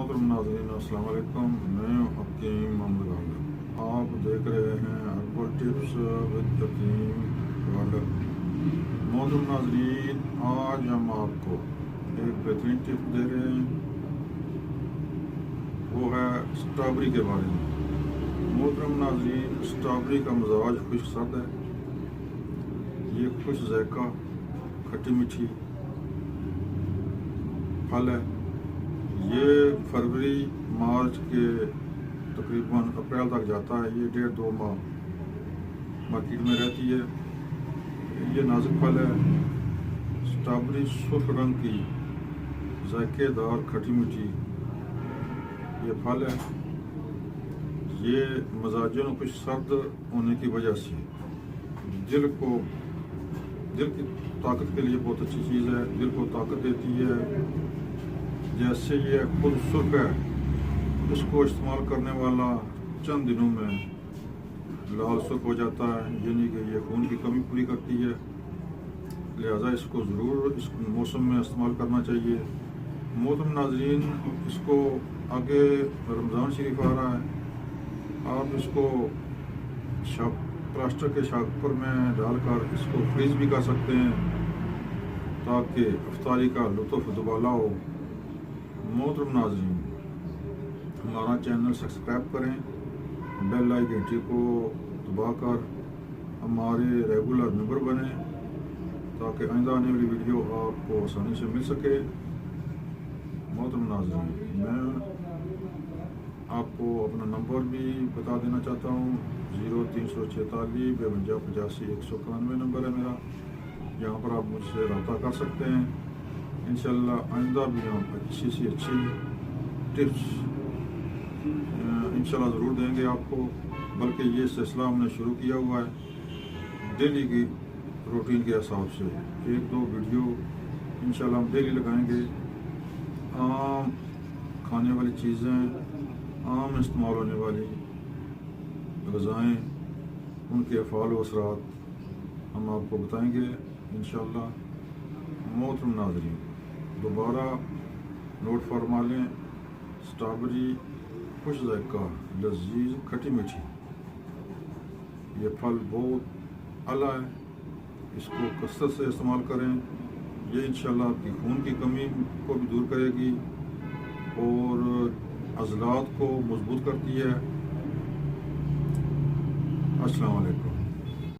मोहतरम नाज़रीन अस्सलाम वालेकुम। मैं हकीम मोहम्मद गालिब। आप देख रहे हैं हर्बल टिप्स विद हकीम गालिब। मोहतरम नाज़रीन, आज हम आपको एक बेहतरीन टिप दे रहे हैं, वो है स्ट्रॉबेरी के बारे में। मोहतरम नाज़रीन, स्ट्रॉबेरी का मिजाज खुश सर्द है। ये खुश ज़ायका खट्टी मीठी फल है। ये फरवरी मार्च के तकरीबन अप्रैल तक जाता है। ये 1.5-2 माह मार्केट में रहती है। ये नाजुक फल है। स्ट्रॉबेरी सुर्ख रंग की जायकेदार खट्टी मीठी ये फल है। ये मजाजन कुछ सर्द होने की वजह से दिल की ताकत के लिए बहुत अच्छी चीज़ है। दिल को ताकत देती है। जैसे ये खुद सुर्ख है, इसको इस्तेमाल करने वाला चंद दिनों में लाल सुर्ख हो जाता है, यानी कि ये खून की कमी पूरी करती है। लिहाजा इसको ज़रूर इस मौसम में इस्तेमाल करना चाहिए। मोहतरम नाज़रीन, इसको आगे रमज़ान शरीफ आ रहा है। आप इसको प्लास्टर के शापर में डालकर इसको फ्रीज भी कर सकते हैं ताकि इफ्तारी का लुत्फ़ दुबाला हो। मोहतरम नाज़रीन, हमारा चैनल सब्सक्राइब करें, बेल आइकन घंटी को दबाकर हमारे रेगुलर मेंबर बने ताकि आइंदा आने वाली वीडियो आपको आसानी से मिल सके। मोहतरम नाज़रीन, मैं आपको अपना नंबर भी बता देना चाहता हूँ। 0346 52 85 191 नंबर है मेरा। यहाँ पर आप मुझसे रब्ता कर सकते हैं। इंशाल्लाह आइंदा भी हम अच्छी से अच्छी टिप्स इंशाल्लाह ज़रूर देंगे आपको। बल्कि ये सिलसिला हमने शुरू किया हुआ है डेली की रूटीन के हिसाब से। 1-2 वीडियो इंशाल्लाह हम डेली लगाएंगे। आम खाने वाली चीज़ें, आम इस्तेमाल होने वाली ग़िज़ाएँ, उनके अफ़ाल व असरात हम आपको बताएंगे इंशाल्लाह। मोहतरम नाज़रीन, दोबारा नोट फरमा लें, स्ट्रॉबेरी खुश ज़ायका लज़ीज़ खट्टी मीठी ये फल बहुत आला है। इसको कसरत से इस्तेमाल करें। ये इंशाल्लाह आपकी खून की कमी को भी दूर करेगी और अज़लात को मजबूत करती है। अस्सलाम वालेकुम।